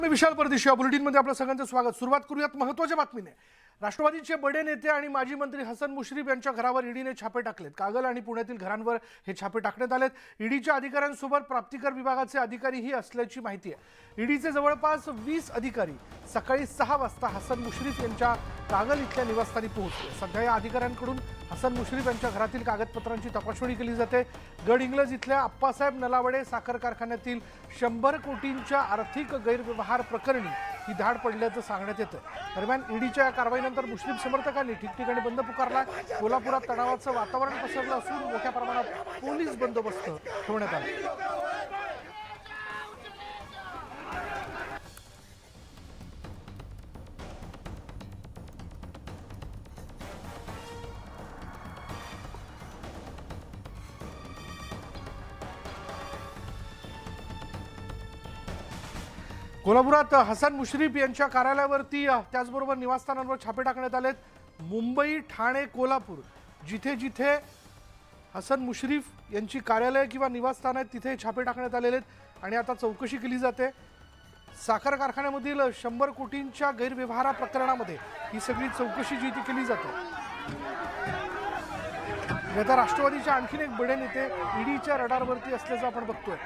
मी विशाल परदेशी या बुलेटिनमध्ये आपलं सगळ्यांचं स्वागत। सुरुवात करूयात महत्त्वाच्या बातमीने। राष्ट्रवादीचे बडे नेते आणि माजी मंत्री हसन मुश्रीफ यांच्या घरावर ईडीने छापे टाकलेत। कागल आणि पुण्यातील घरांवर हे छापे टाकण्यात आलेत। ईडीच्या अधिकाऱ्यांसोबत प्राप्तिकर विभागाचे अधिकारीही असल्याची माहिती आहे। ईडीचे जवळपास 20 अधिकारी सकाळी 6 वाजता हसन मुश्रीफ यांच्या कागल इथल्या निवासस्थानी पोहोचले। सध्या या अधिकाऱ्यांकडून हसन मुश्रीफ यांच्या घरातील कागदपत्रांची तपासणी केली जाते। गडहिंग्लज इथल्या आप्पासाहेब नलावडे साखर कारखान्यातील 100 कोटींच्या आर्थिक गैरव्यवहार प्रकरणी ही धाड पडल्याचं सांगण्यात येतं। दरम्यान ईडीच्या या कारवाईनंतर मुश्रीफ समर्थकांनी ठिकठिकाणी बंद पुकारला। कोल्हापुरात तणावाचं वातावरण पसरलं असून मोठ्या प्रमाणात पोलीस बंदोबस्त ठेवण्यात आला। कोल्हापुरात हसन मुश्रीफ यांच्या कार्यालयावरती त्याचबरोबर निवासस्थानांवर छापे टाकण्यात आलेत। मुंबई, ठाणे, कोल्हापूर जिथे जिथे हसन मुश्रीफ यांची कार्यालय किंवा निवासस्थान आहेत तिथे छापे टाकण्यात आलेले आहेत आणि आता चौकशी केली जाते। साखर कारखान्यामधील 100 कोटींच्या गैरव्यवहार प्रकरणामध्ये ही सगळी चौकशी जी ती केली जाते। आता राष्ट्रवादीचे आणखीन एक बडे नेते ईडीच्या रडारवरती असल्याचं आपण बघतोय।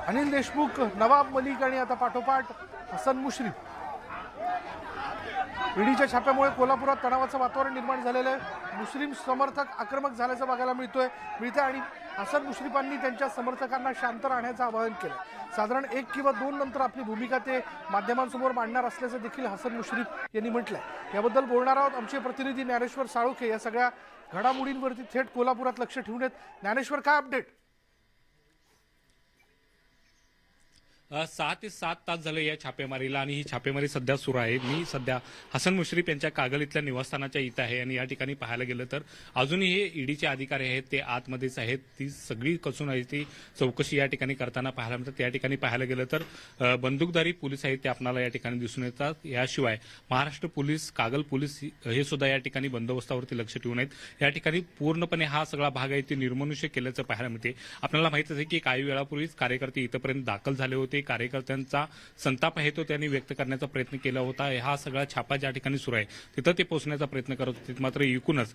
अनिल देशमुख, नवाब मलिक आणि आता पाठोपाठ हसन मुश्रीफ। ईडीच्या छाप्यामुळे कोल्हापुरात तणावाचं वातावरण निर्माण झालेलं आहे। मुस्लिम समर्थक आक्रमक झाल्याचं बघायला मिळते आणि हसन मुश्रीफांनी त्यांच्या समर्थकांना शांत राहण्याचं आवाहन केलं। साधारण 1 किंवा 2 नंतर आपली भूमिका ते माध्यमांसमोर मांडणार असल्याचं देखील हसन मुश्रीफ यांनी म्हटलंय। याबद्दल बोलणार आहोत आमचे प्रतिनिधी ज्ञानेश्वर साळुखे। या सगळ्या घडामोडींवरती थेट कोल्हापुरात लक्ष ठेवून आहेत। ज्ञानेश्वर, काय अपडेट? 6 ते 7 तास झाले या छापेमारीला आणि ही छापेमारी सध्या सुरू आहे। मी सध्या हसन मुश्रीफ यांच्या कागल इथल्या निवासस्थानाच्या इथं आहे आणि या ठिकाणी पाहायला गेलं तर अजूनही हे ईडीचे अधिकारी आहेत ते आतमध्येच आहेत। ती सगळी कसून आहे ती चौकशी या ठिकाणी करताना पाहायला मिळतात। या ठिकाणी पाहायला गेलं तर बंदूकधारी पोलीस आहेत ते आपल्याला या ठिकाणी दिसून येतात। याशिवाय महाराष्ट्र पोलीस, कागल पोलीस हे सुद्धा या ठिकाणी बंदोबस्तावरती लक्ष ठेवून आहेत। या ठिकाणी पूर्णपणे हा सगळा भाग आहे ते निर्मनुष्य केल्याचं पाहायला मिळते। आपल्याला माहितच आहे की काही वेळापूर्वीच कार्यकर्ते इथपर्यंत दाखल झाले होते। कार्यकर्त्यांचा संताप आहे तो त्यांनी व्यक्त करण्याचा प्रयत्न केला होता। हा सगळा छापा ज्या ठिकाणी सुरू आहे तिथं ते पोहोचण्याचा प्रयत्न करत होते, मात्र एकूणच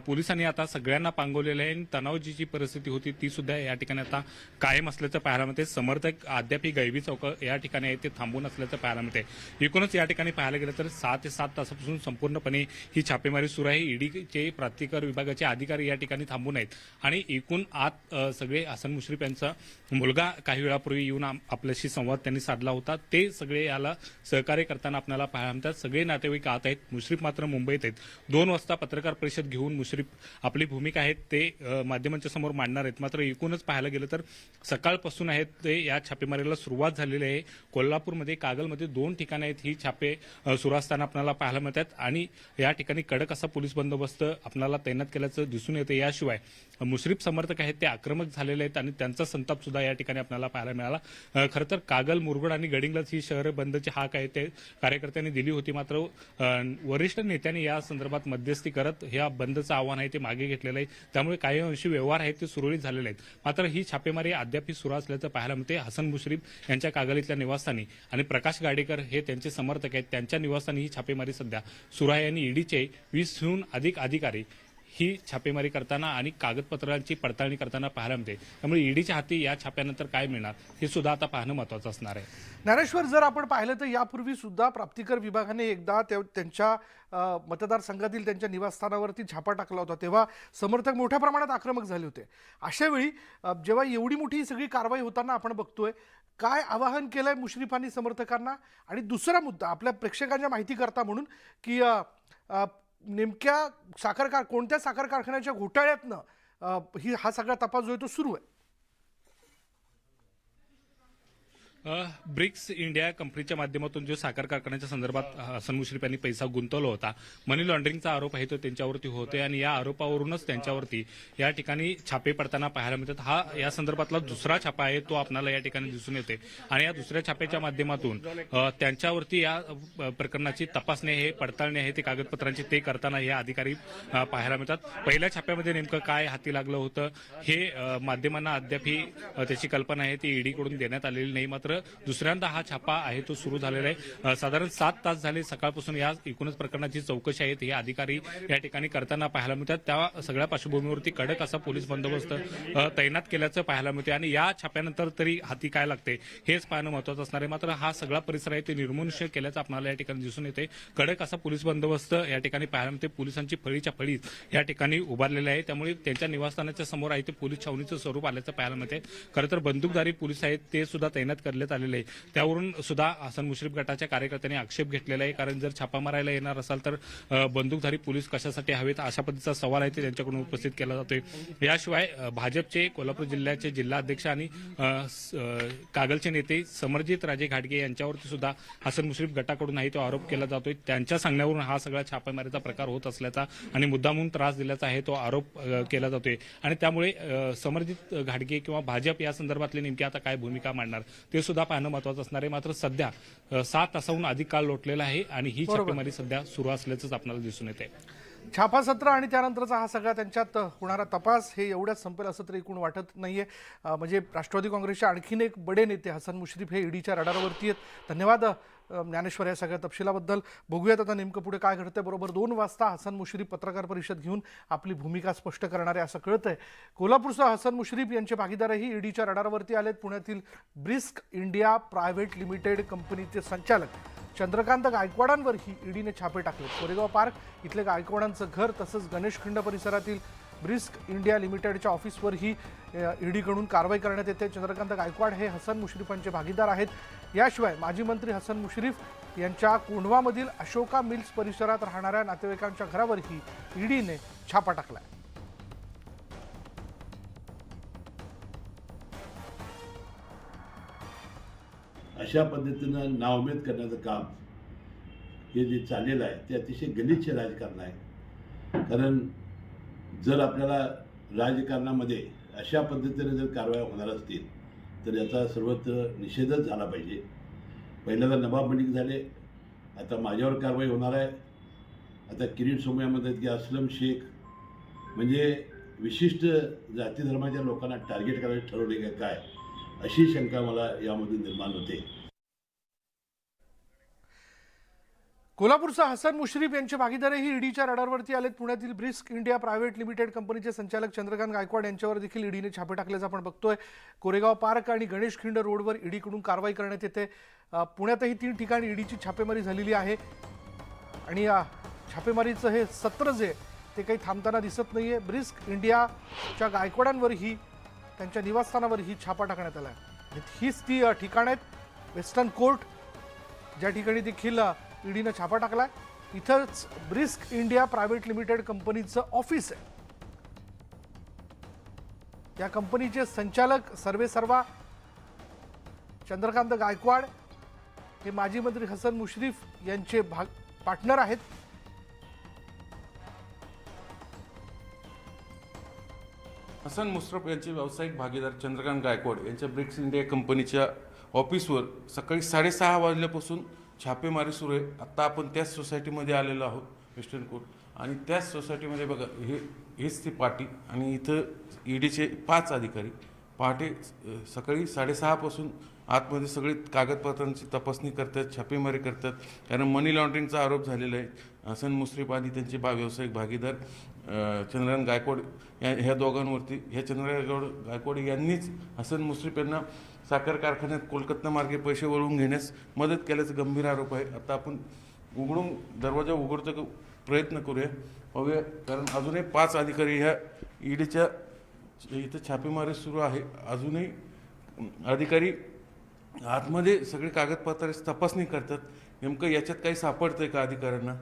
पोलिसांनी आता सगळ्यांना पांगवलेलं आहे आणि तणावाची जी परिस्थिती होती ती सुद्धा या ठिकाणी आता कायम असल्याचं पाहायला मिळते। समर्थक अद्याप गैबी चौक या ठिकाणी आहे ते थांबून असल्याचं पाहायला मिळते। एकूणच या ठिकाणी पाहायला गेलं तर 6 ते 7 तासापासून संपूर्णपणे ही छापेमारी सुरू आहे। ईडीचे प्राप्तिकर विभागाचे अधिकारी या ठिकाणी थांबून आहेत आणि एकूण आत सगळे हसन मुश्रीफ यांचा मुलगा काही वेळापूर्वी येऊन आपल्याशी संवाद त्यांनी साधला होता। ते सगळे याला सहकार्य करताना आपल्याला पाहायला मिळतात। सगळे नातेवाईक आत आहेत, मुश्रीफ मात्र मुंबईत आहेत। 2 वाजता पत्रकार परिषद घेऊन मुश्रीफ आपली भूमिका आहे ते माध्यमांच्या समोर मांडणार आहेत। मात्र एकूणच पाहायला गेलं तर सकाळपासून आहेत ते या छापेमारीला सुरुवात झालेली आहे। कोल्हापूरमध्ये, कागलमध्ये 2 ठिकाणी आहेत ही छापे सुरू असताना आपल्याला पाहायला मिळतात आणि या ठिकाणी कडक असा पोलीस बंदोबस्त आपल्याला तैनात केल्याचं दिसून येतं। याशिवाय मुश्रीफ समर्थक आहेत ते आक्रमक झालेले आहेत आणि त्यांचा संताप सुद्धा या ठिकाणी आपल्याला पाहायला मिळाला। खरं तर कागल, मुरगुड आणि गडिंग्लज ही शहर बंदची हाक आहे ते कार्यकर्त्यांनी दिली होती, मात्र वरिष्ठ नेत्यांनी या संदर्भात मध्यस्थी करत या बंदचं आव्हान आहे ते मागे घेतलेलं आहे। त्यामुळे काही अंशी व्यवहार आहेत ते सुरळीत झालेले आहेत। मात्र ही छापेमारी अद्याप सुरू असल्याचं पाहायला मिळते। हसन मुश्रीफ यांच्या कागल इथल्या निवासस्थानी आणि प्रकाश गाडेकर हे त्यांचे समर्थक आहेत त्यांच्या निवासस्थानी ही छापेमारी सध्या सुरू आहे आणि ईडीचे 20हून अधिक अधिकारी ही छापेमारी करताना आणि कागदपत्रांची पडताळणी करताना पाहायला मिळते। त्यामुळे ईडीच्या हाती या छाप्यानंतर काय मिळणार हे सुद्धा आता पाहणं महत्त्वाचं असणार आहे। ज्ञानेश्वर, जर आपण पाहिलं तर यापूर्वी सुद्धा प्राप्तिकर विभागाने एकदा त्यांच्या मतदारसंघातील त्यांच्या निवासस्थानावरती छापा टाकला होता, तेव्हा समर्थक मोठ्या प्रमाणात आक्रमक झाले होते। अशा वेळी जेव्हा एवढी मोठी सगळी कारवाई होताना आपण बघतोय, काय आवाहन केलंय मुश्रीफांनी समर्थकांना? आणि दुसरा मुद्दा आपल्या प्रेक्षकांच्या माहिती करता म्हणून की नेमक्या कोणत्या साखर कारखान्याच्या घोटाळ्यातनं हा सगळा तपास जो आहे तो सुरू आहे? ब्रिक्स इंडिया कंपनीच्या माध्यमातून जो साखर कारखान्याच्या संदर्भात हसन मुश्रीफ यांनी पैसा गुंतवला होता, मनी लॉन्ड्रिंगचा आरोप आहे तो त्यांच्यावरती होते आणि या आरोपावरूनच त्यांच्यावरती या ठिकाणी छापे पडताना पाहायला मिळतात। हा या संदर्भातला दुसरा छापा आहे तो आपल्याला या ठिकाणी दिसून येते आणि या दुसऱ्या छाप्याच्या माध्यमातून त्यांच्यावरती या प्रकरणाची तपासणी आहे, पडताळणी आहे, ते कागदपत्रांची ते करताना हे अधिकारी पाहायला मिळतात। पहिल्या छाप्यामध्ये नेमकं काय हाती लागलं होतं हे माध्यमांना अद्याप त्याची कल्पना आहे ती ईडीकडून देण्यात आलेली नाही, मात्र मात्र दुसऱ्यांदा हा छापा आहे तो सुरू झालेला आहे। साधारण 7 तास झाले सकाळपासून या एकूणच प्रकरणाची चौकशी आहे हे अधिकारी या ठिकाणी करताना पाहायला मिळतात। त्या सगळ्या पार्श्वभूमीवरती कडक असा पोलीस बंदोबस्त तैनात केल्याचं पाहायला मिळते आणि या छाप्यानंतर तरी हाती काय लागते हेच पाहणं महत्त्वाचं असणार आहे। मात्र हा सगळा परिसर आहे ते निर्मनुष्य केल्याचं आपल्याला या ठिकाणी दिसून येते। कडक असा पोलीस बंदोबस्त या ठिकाणी पाहायला मिळते। पोलिसांची फळीच्या फळी या ठिकाणी उभारलेली आहे, त्यामुळे त्यांच्या निवासस्थानाच्या समोर आहे ते पोलीस छावणीचं स्वरूप आल्याचं पाहायला मिळते। खरं तर बंदूकधारी पोलीस आहेत ते सुद्धा तैनात करण्यात आलेले आहे। त्यावरून सुद्धा हसन मुश्रीफ गटाच्या कार्यकर्त्यांनी आक्षेप घेतलेला आहे, कारण जर छापा मारायला येणार असाल तर बंदूकधारी पोलीस कशासाठी हवेत अशा पद्धतीचा सवाल आहे ते त्यांच्याकडून उपस्थित केला जातोय। याशिवाय भाजपचे कोल्हापूर जिल्ह्याचे जिल्हाध्यक्ष आणि कागलचे नेते समरजित राजे घाटगे यांच्यावरती सुद्धा हसन मुश्रीफ गटाकडून आहे तो आरोप केला जातोय। त्यांच्या सांगण्यावरून हा सगळा छापेमारीचा प्रकार होत असल्याचा आणि मुद्दामून त्रास दिल्याचा आहे तो आरोप केला जातोय आणि त्यामुळे समरजित घाटगे किंवा भाजप या संदर्भातली नेमकी आता काय भूमिका मांडणार ते सुद्धा पाहणं महत्त्वाचं असणार आहे। मात्र सध्या 7 तासाहून अधिक काळ लोटलेला आहे आणि ही छापेमारी सध्या सुरू असल्याचंच आपल्याला दिसून येते। छापा सत्र आणि त्यानंतरचा हा सगळा त्यांच्यात होणारा तपास हे एवढ्याच संपेल असं तरी एकूण वाटत नाहीये। म्हणजे राष्ट्रवादी काँग्रेसचे आणखीन एक बडे नेते हसन मुश्रीफ हे ईडीच्या रडारवरती आहेत। धन्यवाद ज्ञानेश्वर या सगळ्या तपशिलाबद्दल। बघूयात आता नेमकं पुढे काय घडतंय। बरोबर 2 वाजता हसन मुश्रीफ पत्रकार परिषद घेऊन आपली भूमिका स्पष्ट करणार आहे असं कळतंय। कोल्हापूरचा हसन मुश्रीफ यांचे भागीदारही ईडीच्या रडारवरती आलेत। पुण्यातील ब्रिस्क इंडिया प्रायव्हेट लिमिटेड कंपनीचे संचालक चंद्रकांत गायकवाडांवरही ईडीने छापे टाकले। कोरेगाव पार्क इथले गायकवाडांचं घर तसंच गणेशखिंड परिसरातील ब्रिस्क इंडिया लिमिटेडच्या ऑफिसवरही ईडीकडून कारवाई करण्यात येते। चंद्रकांत गायकवाड हे हसन मुश्रीफांचे भागीदार आहेत। याशिवाय माजी मंत्री हसन मुश्रीफ यांच्या कोंढवामधील अशोका मिल्स परिसरात राहणाऱ्या नातेवाईकांच्या घरावरही ईडीने छापा टाकलाय। अशा पद्धतीनं नाउमेद करण्याचं काम हे जे चाललेलं आहे ते अतिशय गलिच्छ राजकारण आहे। कारण जर आपल्याला राजकारणामध्ये अशा पद्धतीने जर कारवाया होणार असतील तर याचा सर्वत्र निषेधच झाला पाहिजे। पहिल्यांदा नवाब मलिक झाले, आता माझ्यावर कारवाई होणार आहे। आता किरीट सोमय्यामध्ये की असलम शेख म्हणजे विशिष्ट जाती धर्माच्या लोकांना टार्गेट करायचे ठरवले का काय अशी शंका मला यामधून निर्माण होते। कोल्हापूरचा हसन मुश्रीफ यांचे भागीदारही ईडीच्या रडारवरती आलेत। पुण्यातील ब्रिस्क इंडिया प्रायव्हेट लिमिटेड कंपनीचे संचालक चंद्रकांत गायकवाड यांच्यावर देखील ईडीने छापे टाकल्याचं आपण बघतोय। कोरेगाव पार्क आणि गणेशखिंड रोडवर ईडीकडून कारवाई करण्यात येते। पुण्यातही 3 ठिकाणी ईडीची छापेमारी झालेली आहे आणि छापेमारीचं हे सत्र जे ते काही थांबताना दिसत नाहीये। ब्रिस्क इंडियाच्या गायकवाडांवरही त्यांच्या निवासस्थानावरही छापा टाकण्यात आला आहे। हीच ती ठिकाण आहेत वेस्टर्न कोर्ट ज्या ठिकाणी देखील ईडीनं छापा टाकलाय। इथंच ब्रिस्क इंडिया प्रायव्हेट लिमिटेड कंपनीचं ऑफिस आहे। या कंपनीचे संचालक सर्वेसर्वा चंद्रकांत गायकवाड हे माजी मंत्री हसन मुश्रीफ यांचे पार्टनर आहेत। हसन मुश्रीफ यांचे व्यावसायिक भागीदार चंद्रकांत गायकवाड यांच्या ब्रिक्स इंडिया कंपनीच्या ऑफिसवर सकाळी 6:30 वाजल्यापासून छापेमारी सुरू आहे। आत्ता आपण त्याच सोसायटीमध्ये आलेलो आहोत वेस्टर्न कोर्ट आणि त्याच सोसायटीमध्ये बघा हेच ती पार्टी आणि इथं ईडीचे 5 अधिकारी पहाटे सकाळी 6:30 पासून आतमध्ये सगळी कागदपत्रांची तपासणी करतात, छापेमारी करतात। कारण मनी लॉन्ड्रिंगचा आरोप झालेला आहे। हसन मुश्रीफ आणि त्यांचे व्यावसायिक भागीदार चंद्रकांत गायकवाड ह्या दोघांवरती चंद्रकांत गायकवाड यांनीच हसन मुश्रीफ यांना साखर कारखान्यात कोलकाता मार्गे पैसे वळवून घेण्यास मदत केल्याचा गंभीर आरोप आहे। आता आपण दरवाजा उघडचा प्रयत्न करूया, पाहूया, कारण अजूनही 5 अधिकारी ह्या ईडीच्या इथं छापेमारी सुरू आहे। अजूनही अधिकारी आतमध्ये सगळे कागदपत्रांची तपासणी करतात। नेमकं याच्यात काही सापडतंय का अधिकाऱ्यांना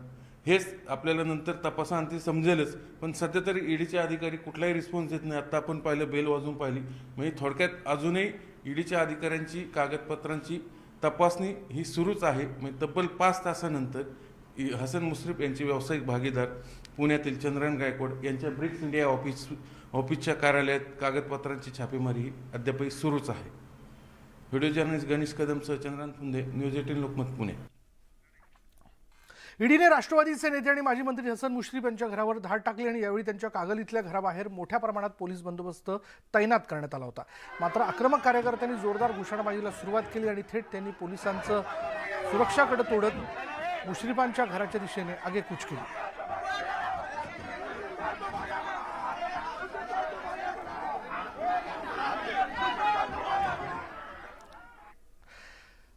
हेच आपल्याला नंतर तपासाअंती समजेलच। पण सध्या तरी ईडीचे अधिकारी कुठलाही रिस्पॉन्स देत नाही। आता आपण पाहिलं, बेल वाजवून पाहिली, म्हणजे थोडक्यात अजूनही ईडीच्या अधिकाऱ्यांची कागदपत्रांची तपासणी ही सुरूच आहे। म्हणजे तब्बल 5 तासानंतर हसन मुश्रीफ यांचे व्यावसायिक भागीदार पुण्यातील चंद्रकांत गायकवाड यांच्या ब्रिक्स इंडिया ऑफिसच्या कार्यालयात कागदपत्रांची छापेमारी अद्यापही सुरूच आहे। व्हिडिओ जर्नलिस्ट गणेश कदमसह चंद्रकांत फुंदे, न्यूज 18 लोकमत, पुणे। ईडीने राष्ट्रवादीचे नेते आणि माजी मंत्री हसन मुश्रीफ यांच्या घरावर धाड टाकली आणि यावेळी त्यांच्या कागल इथल्या घराबाहेर मोठ्या प्रमाणात पोलीस बंदोबस्त तैनात करण्यात आला होता. मात्र आक्रमक कार्यकर्त्यांनी जोरदार घोषणाबाजीला सुरुवात केली आणि थेट त्यांनी पोलिसांचं सुरक्षाकडे तोडत मुश्रीफांच्या घराच्या दिशेने आगेकूच केली.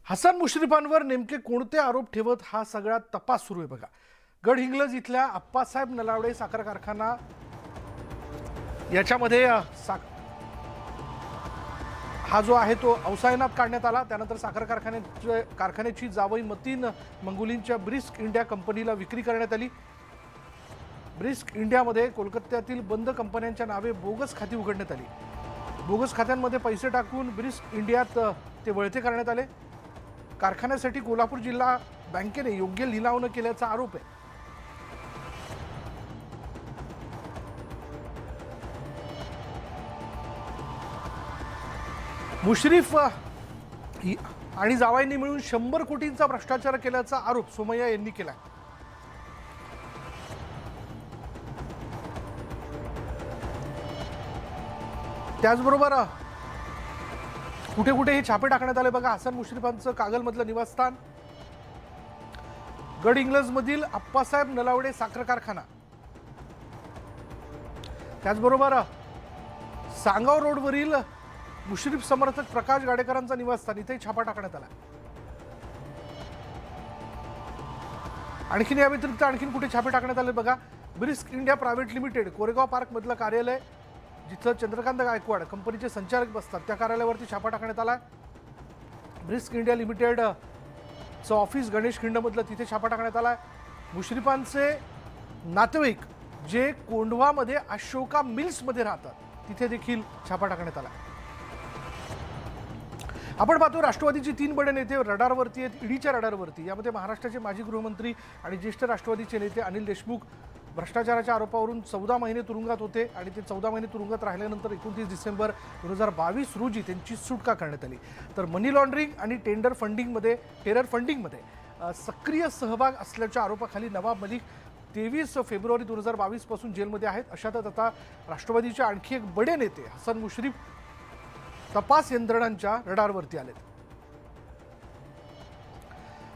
हसन मुश्रीफांवर नेमके कोणते आरोप ठेवत हा सगळा तपास सुरू आहे बघा. गडहिंग्लज इथल्या आप्पासाहेब नलावडे साखर कारखाना याच्यामध्ये हा जो आहे तो अवसायनात काढण्यात आला. त्यानंतर साखर कारखान्याची जावई मतीन मंगुलींच्या ब्रिस्क इंडिया कंपनीला विक्री करण्यात आली. ब्रिस्क इंडियामध्ये कोलकात्यातील बंद कंपन्यांच्या नावे बोगस खाती उघडण्यात आली. बोगस खात्यांमध्ये पैसे टाकून ब्रिस्क इंडियात ते वळते करण्यात आले. कारखान्यासाठी कोल्हापूर जिल्हा बँकेने योग्य लिलाव न केल्याचा आरोप आहे. मुश्रीफ आणि जावाईंनी मिळून 100 कोटींचा भ्रष्टाचार केल्याचा आरोप सोमय्या यांनी केला. त्याचबरोबर कुठे कुठे हे छापे टाकण्यात आले बघा. हसन मुश्रीफांचं कागलमधलं निवासस्थान, गडहिंग्लजमधील आप्पासाहेब नलावडे साखर कारखाना, त्याचबरोबर सांगाव रोडवरील मुश्रीफ समर्थक प्रकाश गाडेकरांचा निवासस्थान, इथे छापा टाकण्यात आला. आणखीन या व्यतिरिक्त आणखीन कुठे छापे टाकण्यात आले बघा. Brisk India private limited Koregaon park मधलं कार्यालय, जिथं चंद्रकांत गायकवाड कंपनीचे संचालक बसतात, त्या कार्यालयावरती छापा टाकण्यात आला. ब्रिस्क इंडिया लिमिटेडचं ऑफिस गणेश खिंडमधलं, तिथे छापा टाकण्यात आला. मुश्रीफांचे नातेवाईक जे कोंढवामध्ये अशोका मिल्समध्ये राहतात, तिथे देखील छापा टाकण्यात आला. आपण पाहतो राष्ट्रवादीचे 3 बडे नेते रडारवरती आहेत, ईडीच्या रडारवरती. यामध्ये महाराष्ट्राचे माजी गृहमंत्री आणि ज्येष्ठ राष्ट्रवादीचे नेते अनिल देशमुख भ्रष्टाचाराच्या आरोपावरून 14 महिने तुरुंगात होते आणि ते 14 महिने तुरुंगात राहिल्यानंतर 29 डिसेंबर 2022 रोजी त्यांची सुटका करण्यात आली. तर मनी लॉन्ड्रिंग आणि टेरर फंडिंगमध्ये सक्रिय सहभाग असल्याच्या आरोपाखाली नवाब मलिक 23 फेब्रुवारी 2022 पासून जेलमध्ये आहेत. अशातच आता राष्ट्रवादीचे आणखी एक बडे नेते हसन मुश्रीफ तपास यंत्रणांच्या रडारवरती आलेत.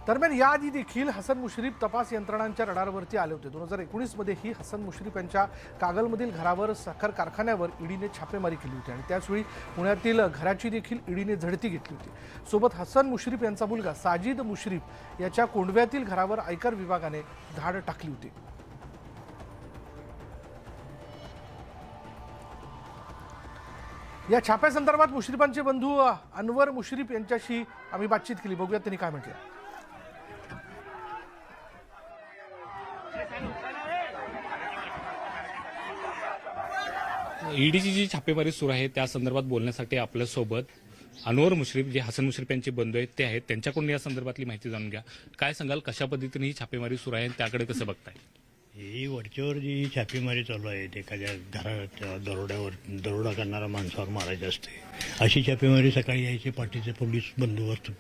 दरम्यान याआधी देखील हसन मुश्रीफ तपास यंत्रणांच्या रडारवरती आले होते. 2019 मध्येही हसन मुश्रीफ यांच्या कागलमधील घरावर साखर कारखान्यावर ईडीने छापेमारी केली होती आणि त्याचवेळी पुण्यातील घराची देखील ईडीने झडती घेतली होती. सोबत हसन मुश्रीफ यांचा मुलगा साजिद मुश्रीफ याच्या कोंढव्यातील घरावर आयकर विभागाने धाड टाकली होती. या छाप्यासंदर्भात मुश्रीफांचे बंधू अनवर मुश्रीफ यांच्याशी आम्ही बातचीत केली. बघूयात त्यांनी काय म्हटलं. ईडीची जी छापेमारी सुरू आहे त्या संदर्भात बोलण्यासाठी आपल्यासोबत अनवर मुश्रीफ जे हसन मुश्रीफ यांचे बंधू आहेत ते आहेत. त्यांच्याकडून या संदर्भातली माहिती जाणून घ्या. काय सांगाल, कशा पद्धतीने ही छापेमारी सुरू आहे, त्याकडे कसं बघताय? ही वरच्यावर जी छापेमारी चालू आहे, एखाद्या घरात दरोडा करणारा माणसावर मारायचे असते, अशी छापेमारी सकाळी यायची, पाठीचे पोलीस बंदोबस्त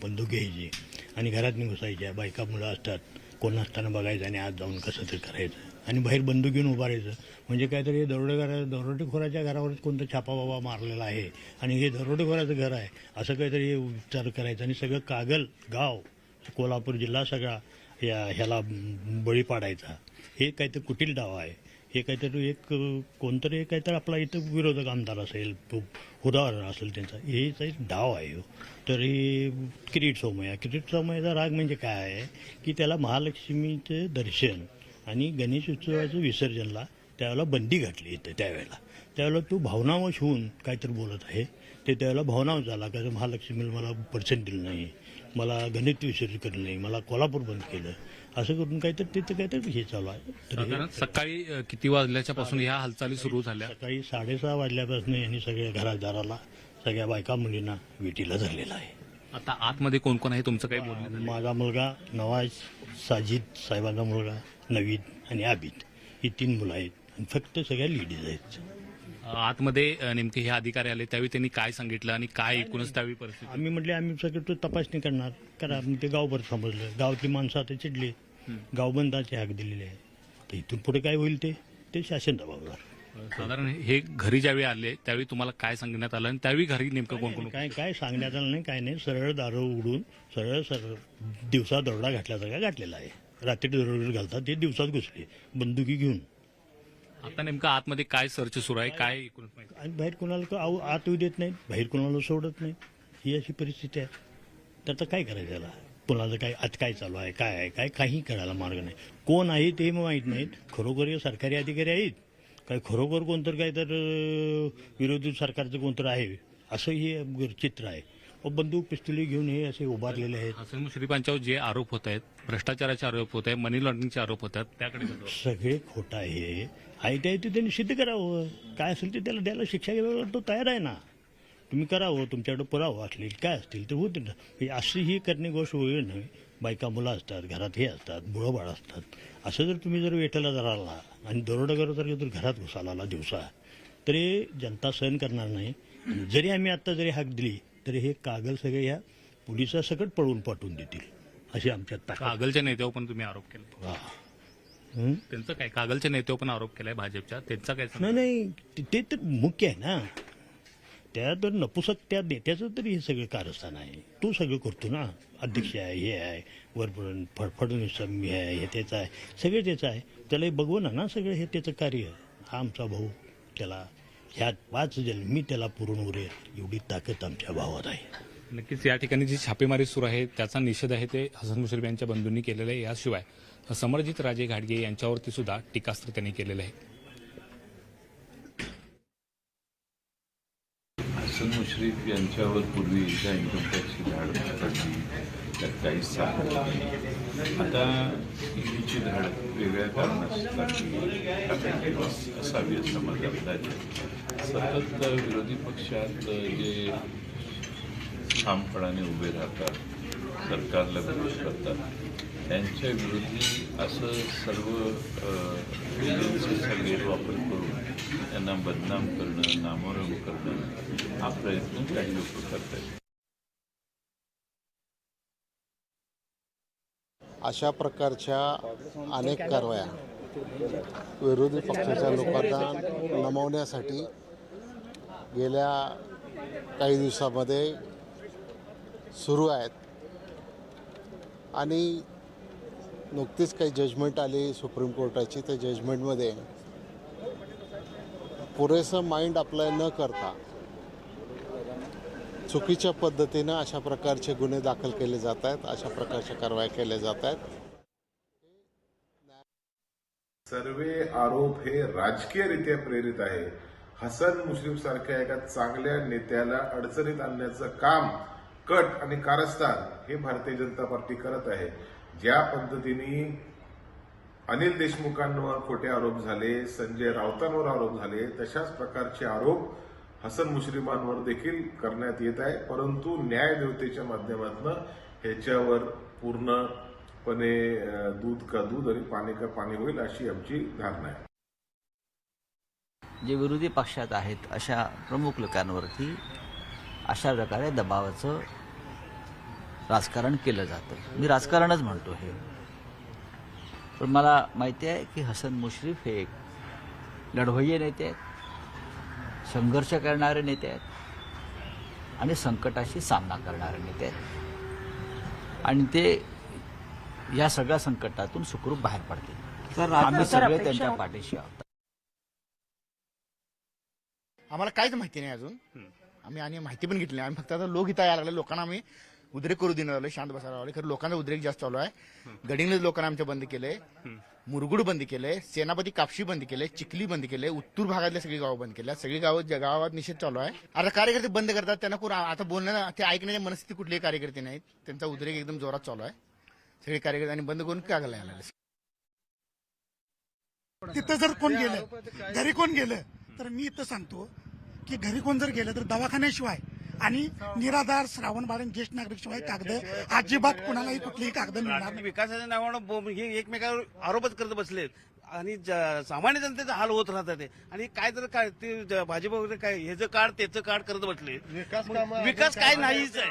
बंदूक घ्यायची आणि घरात घुसायच्या. बायका मुलं असतात, कोण असताना बघायचं आणि आज जाऊन कसं तरी करायचं आणि बाहेर बंदूक घेऊन उभा राहायचं. म्हणजे काहीतरी दरोडेखोराच्या घरावर कोणतं छापा बाबा मारलेला आहे आणि हे दरोडेखोराचं घर आहे असं काहीतरी विचार करायचं आणि सगळं कागल गाव, कोल्हापूर जिल्हा सगळा ह्याला बळी पाडायचा. हे काहीतरी कुटील डाव आहे. हे काहीतरी कोणतरी काहीतरी आपला इथं विरोधक आमदार असेल, उदाहरण असेल त्यांचा, हेच एक डाव आहे. तर हे किरीट सोमय्याचा राग म्हणजे काय आहे की त्याला महालक्ष्मीचं दर्शन आणि गणेश उत्सवाचं विसर्जनला त्यावेळेला बंदी घातली इथं. त्यावेळेला तो भावनावश होऊन काहीतरी बोलत आहे. ते त्यावेळेला भावनावश झाला का महालक्ष्मीला मला पर्सेंट दिलं नाही, मला गणित विसर्जन केलं नाही, मला कोल्हापूर बंद केलं, असं करून काहीतरी तिथं काहीतरी हे चालू आहे. तर सकाळी किती वाजल्याच्या पासून ह्या हालचाली सुरू झाल्या? सकाळी 6:30 वाजल्यापासून यांनी सगळ्या घरादाराला, सगळ्या बायका मुलींना विटीला धरलेला आहे. आता आतमध्ये कोण कोण आहे, तुमचं काही बोलणं झालं? माझा मुलगा नवाज, साजिद साहेबांचा मुलगा नवीद आणि आबिद, ही 3 मुलं आहेत आणि फक्त सगळ्या लेडीज आहेत. आतमध्ये नेमके हे अधिकारी आले त्यावेळी त्यांनी काय सांगितलं आणि काय एकूणच त्यावेळी परिस्थिती? आम्ही म्हटले आम्ही सगळं तो तपासणी करणार करा. ते गावभर समजलं, गावातली माणसं आता चिडली गावबंदाची हाक दिलेली आहे. तर इथून पुढे काय होईल ते शासन जबाबदार. साधारण हे घरी ज्यावेळी आले त्यावेळी तुम्हाला काय सांगण्यात आलं आणि त्यावेळी घरी नेमकं कोण कोण काय सांगण्यात आलं नाही, काय नाही. सरळ दारू उघडून सरळ दिवसा दरोडा घातल्यासारखा घातलेला आहे. रात्री दरोडे घालतात, ते दिवसात घुसले बंदुकी घेऊन. आता नेमकं आतमध्ये काय सर्च सुरू आहे, काय एकूणच माहिती? आणि बाहेर कोणाला आत येऊ देत नाहीत, बाहेर कोणाला सोडत नाहीत. ही अशी परिस्थिती आहे. तर आता काय करायचं याला? कोणाचं काय आत काय चालू आहे, काय आहे, काही करायला मार्ग नाही. कोण आहे ते माहीत नाहीत. खरोखर हे सरकारी अधिकारी आहेत काय, खरोखर कोणतर काय तर विरोधी सरकारचं कोणतर आहे असं हे चित्र आहे. बंदूक पिस्तुली घेऊन हे असे उभारलेले आहेत. हसन मुश्रीफ यांच्यावर जे आरोप होत आहेत, भ्रष्टाचाराचे आरोप होत आहेत, मनी लॉन्ड्रिंगचे आरोप होत आहेत, त्याकडे कसं? सगळे खोटं आहे ते त्यांनी सिद्ध करावं. काय असेल ते त्याला द्यायला शिक्षा घ्यायला तो तयार आहे ना. तुम्ही करावं, तुमच्याकडे पुरावं असतील काय असतील ते होते ना. अशी ही करणे गोष्ट होईल नाही. बायका मुलं असतात, घरात हे असतात, मुळं बाळ असतात. असं जर तुम्ही जर वेठेला जर आला आणि दरोडेखोर जर घरात घुसाला दिवसा, तरी जनता सहन करणार नाही. जरी आम्ही आत्ता जरी हाक दिली तरी हे कागल सगळे ह्या पोलिसासकट पळवून पाठवून देतील अशी आमच्यात ताकद. कागलच्या नेत्यावर पण तुम्ही आरोप केला. वा. त्यांचं काय? कागलच्या नेत्यावर पण आरोप केलाय भाजपच्या, त्यांचा काय संबंध? नाही ते तर मुख्य आहे ना. त्या तर नपुसक त्या नेत्याचं तरी हे सगळं कारस्थान आहे. तो सगळं करतो ना. अध्यक्ष आहे, हे आहे, वरपर्यंत फडफडून मी आहे, हे त्याचं आहे, सगळं त्याचं आहे. त्याला बघू ना सगळं हे त्याचं कार्य. हा आमचा भाऊ, त्याला ह्या 5 जन्मी त्याला पुरून उरेल एवढी ताकद आमच्या भावात आहे. नक्कीच या ठिकाणी जी छापेमारी सुरू आहे त्याचा निषेध आहे ते हसन मुश्रीफ यांच्या बंधूंनी केलेला आहे. याशिवाय समरजित राजे घाटगे यांच्यावरती सुद्धा टीकास्त्र त्यांनी केलेलं आहे. हसन मुश्रीफ यांच्यावर पूर्वी ज्या इन्कम टॅक्सची धाड पडली त्यात काहीच सापडलं नाही. आता ईडीची धाड वेगळ्या कारणासाठी टाकायची असावी असं माझा अंदाज आहे. सतत विरोधी पक्षात जे ठामपणाने उभे राहतात, सरकारला विरोध करतात, त्यांच्या विरोधी असं सर्व एजन्सीचा गैरवापर करून त्यांना बदनाम करणं, नामोरम करणं हा प्रयत्न काही लोक करत आहेत. अशा प्रकारच्या अनेक कारवाया विरोधी पक्षाच्या लोकांना नमवण्यासाठी गेल्या काही दिवसामध्ये सुरू आहेत. आणि नुकतीच काही जजमेंट आली सुप्रीम कोर्टाची. त्या जजमेंटमध्ये पुरेसं माइंड अप्लाय न करता चुकीच्या पद्धतीनं अशा प्रकारचे गुन्हे दाखल केले जात आहेत, अशा प्रकारच्या कारवाया केल्या जात आहेत. सर्व आरोप हे राजकीयरित्या प्रेरित आहे. हसन मुश्रीफ सारख्या एका चांगल्या नेत्याला अडचणीत आणण्याचं काम, कट आणि कारस्थान हे भारतीय जनता पार्टी करत आहे. ज्या पद्धतीने अनिल देशमुखांवर खोटे आरोप झाले, संजय राऊतांवर आरोप झाले, तशाच प्रकारचे आरोप हसन मुश्रीफांवर देखील करण्यात येत आहे. परंतु न्यायदेवतेच्या माध्यमातून ह्याच्यावर पूर्णपणे दूध का दूध आणि पाणी का पाणी होईल अशी आमची धारणा आहे. जे विरोधी पक्षात आहेत अशा प्रमुख लोकांवरती अशा प्रकारे दबावाचं राजकारण केलं जातं. मी राजकारणच म्हणतो हे. पण मला माहिती आहे की हसन मुश्रीफ हे एक लढवय्ये नेते आहेत, संघर्ष करणारे नेते आहेत आणि संकटाशी सामना करणारे नेते आहेत. आणि ते या सगळ्या संकटातून सुखरूप बाहेर पडतील. आम्ही सगळे त्यांच्या पाठीशी आहोत. आम्हाला काहीच माहिती नाही अजून. आम्ही आणि माहिती पण घेतली. आम्ही फक्त आता लोक इथं यायला लागले, लोकांना आम्ही उद्रेक करू देणार आलो, शांत बसायला लावले. खरं लोकांचा उद्रेक जास्त चालू आहे. गडिंगलज लोकांना आमच्या बंद केले, मुरगुड बंद केले, सेनापती कापशी बंद केले, चिखली बंद केले, उत्तूर भागातल्या सगळी गावं बंद केल्या. सगळी गावात निषेध चालू आहे. आता कार्यकर्ते बंद करतात, त्यांना आता बोलणं ते ऐकण्याच्या मनस्थिती कुठलेही कार्यकर्ते नाहीत. त्यांचा उद्रेक एकदम जोरात चालू आहे. सगळे कार्यकर्ते आणि बंद करून कागला यायला. तिथं जर कोण गेलं, घरी कोण गेलं तर मी इथं सांगतो की घरी कोण जर गेलं तर दवाखान्याशिवाय आणि निराधार, श्रावण बाळन, ज्येष्ठ नागरिक शिवाय कागद अजिबात कुणालाही कुठलीही कागद मिळणार नाही. विकासाच्या नावानं हे एकमेकावर आरोपच करत बसले आणि सामान्य जनतेचा हाल होत राहतात. आणि काय तर काय ते भाजप वगैरे काय ह्याचं काढ त्याचं काढ करत बसले. विकास काय नाहीच आहे.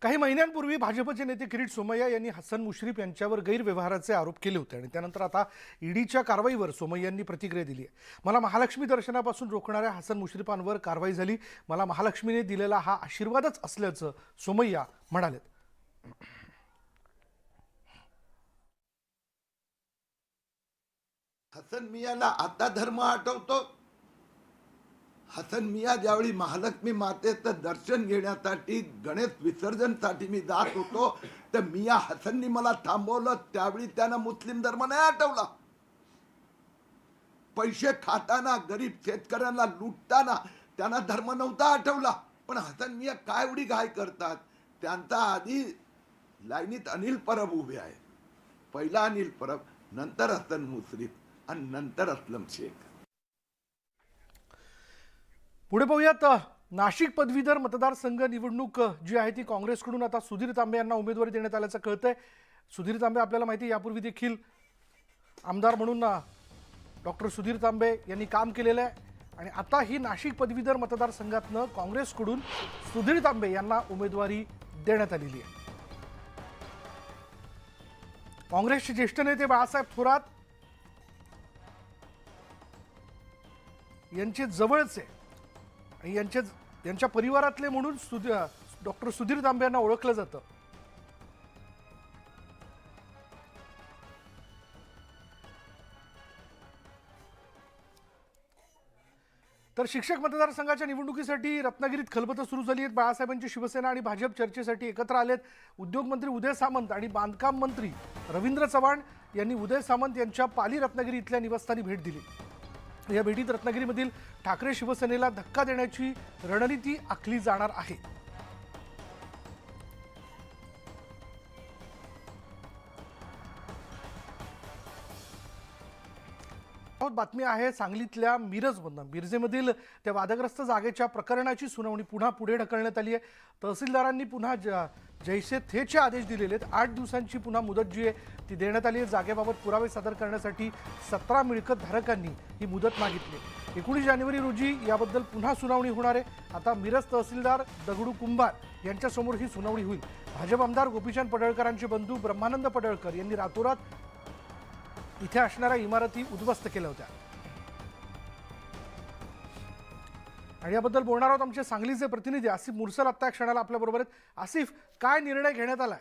काही महिन्यांपूर्वी भाजपचे नेते किरीट सोमय्या यांनी हसन मुश्रीफ यांच्यावर गैरव्यवहाराचे आरोप केले होते आणि त्यानंतर आता ईडीच्या कारवाईवर सोमय्यांनी प्रतिक्रिया दिली आहे. मला महालक्ष्मी दर्शनापासून रोखणाऱ्या हसन मुश्रीफांवर कारवाई झाली. मला महालक्ष्मीने दिलेला हा आशीर्वादच असल्याचं सोमय्या म्हणाले. हसन मियाला आता धर्म आठवतो. हसन मिया ज्यावेळी महालक्ष्मी मातेचं दर्शन घेण्यासाठी गणेश विसर्जनसाठी मी जात होतो तर मिया हसननी मला थांबवलं. त्यावेळी त्यानं मुस्लिम धर्म नाही आठवला. पैसे खाताना गरीब शेतकऱ्यांना लुटताना त्यांना धर्म नव्हता आठवला. पण हसन मिया काय एवढी घाई करतात. त्यांचा आधी लाईनीत अनिल परब उभे आहे. पहिला अनिल परब, नंतर हसन मुश्रीफ आणि नंतर असलम शेख. पुढे पाहूयात. नाशिक पदवीधर मतदारसंघ निवडणूक जी आहे ती काँग्रेसकडून आता सुधीर तांबे यांना उमेदवारी देण्यात आल्याचं कळतंय. सुधीर तांबे आपल्याला माहिती आहे यापूर्वी देखील आमदार म्हणून डॉक्टर सुधीर तांबे यांनी काम केलेलं आहे आणि आता ही नाशिक पदवीधर मतदारसंघातनं काँग्रेसकडून सुधीर तांबे यांना उमेदवारी देण्यात आलेली आहे. काँग्रेसचे ज्येष्ठ नेते बाळासाहेब थोरात यांचे जवळचे आणि यांच्या परिवारातले म्हणून डॉक्टर सुधीर तांबे यांना ओळखलं जातं. तर शिक्षक मतदारसंघाच्या निवडणुकीसाठी रत्नागिरीत खलबतं सुरू झाली आहेत. बाळासाहेबांची शिवसेना आणि भाजप चर्चेसाठी एकत्र आलेत. उद्योगमंत्री उदय सामंत आणि बांधकाम मंत्री रवींद्र चव्हाण यांनी उदय सामंत यांच्या पाली रत्नागिरी इथल्या निवासस्थानी भेट दिली. या भेटीत रत्नागिरीमधील ठाकरे शिवसेनेला धक्का देण्याची रणनीती आखली जाणार आहे. बातमी आहे सांगलीतल्या मिरजमधून. मिरजेमधील त्या वादग्रस्त जागेच्या प्रकरणाची सुनावणी पुन्हा पुढे ढकलण्यात आली आहे. तहसीलदारांनी पुन्हा जैसे थेचे आदेश दिलेले आहेत. 8 दिवसांची पुन्हा मुदत जी आहे ती देण्यात आली आहे. जागेबाबत पुरावे सादर करण्यासाठी 17 मिळकत धारकांनी ही मुदत मागितली. 19 जानेवारी रोजी याबद्दल पुन्हा सुनावणी होणार आहे. आता मिरज तहसीलदार दगडू कुंभार यांच्यासमोर ही सुनावणी होईल. भाजप आमदार गोपीचंद पडळकरांचे बंधू ब्रह्मानंद पडळकर यांनी रातोरात इथे असणाऱ्या इमारती उद्ध्वस्त केल्या होत्या आणि याबद्दल बोलणार आहोत आमचे सांगलीचे प्रतिनिधी आसिफ मुरसल आत्ता क्षणाला आपल्या बरोबर आहेत. आसिफ, काय निर्णय घेण्यात आलाय?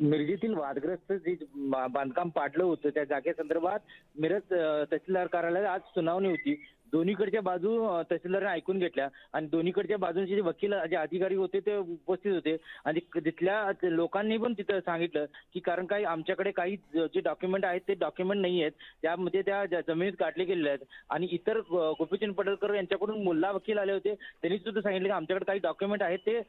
मिरजेतील वादग्रस्त जे बांधकाम पाडलं होतं त्या जागेसंदर्भात मिरज तहसीलदार कार्यालयात आज सुनावणी होती. दोन्हीकडच्या बाजू तहसीलदारांनी ऐकून घेतल्या आणि दोन्हीकडच्या बाजूंचे जे वकील जे अधिकारी होते ते उपस्थित होते आणि तिथल्या लोकांनी पण तिथं सांगितलं की कारण काही आमच्याकडे काही जे डॉक्युमेंट आहेत ते डॉक्युमेंट नाही आहेत. त्यामध्ये त्या जमिनीत काढले गेलेले आहेत आणि इतर गोपीचंद पडळकर यांच्याकडून मुल्ला वकील आले होते. त्यांनी सुद्धा सांगितलं की आमच्याकडे काही डॉक्युमेंट आहेत ते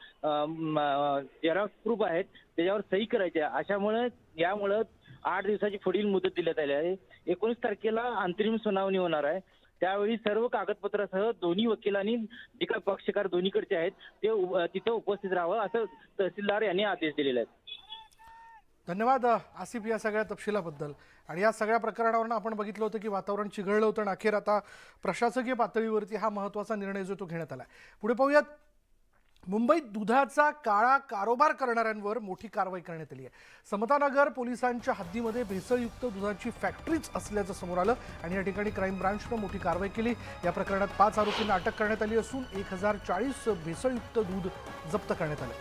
झेरॉक्स प्रूफ आहेत त्याच्यावर सही करायची आहे. अशामुळे यामुळं 8 दिवसाची पुढील मुदत देण्यात आली आहे. 19 तारखेला अंतरिम सुनावणी होणार आहे. त्यावेळी सर्व कागदपत्रासह दोन्ही वकिलांनी जे काही पक्षकार दोन्हीकडचे आहेत ते तिथे उपस्थित राहावं असं तहसीलदार यांनी आदेश दिलेले आहेत. धन्यवाद आसिफ या सगळ्या तपशिलाबद्दल. आणि या सगळ्या प्रकरणावरून आपण बघितलं होतं की वातावरण चिघळलं होतं आणि अखेर आता प्रशासकीय पातळीवरती हा महत्त्वाचा निर्णय जो तो घेण्यात आला. पुढे पाहूयात. मुंबईत दुधाचा काळा कारोबार करणाऱ्यांवर मोठी कारवाई करण्यात आली आहे. समतानगर पोलिसांच्या हद्दीमध्ये भेसळयुक्त दुधाची फॅक्टरीच असल्याचं समोर आलं आणि या ठिकाणी क्राईम ब्रांचनं मोठी कारवाई केली. या प्रकरणात 5 आरोपींना अटक करण्यात आली असून 1040 भेसळयुक्त दूध जप्त करण्यात आले.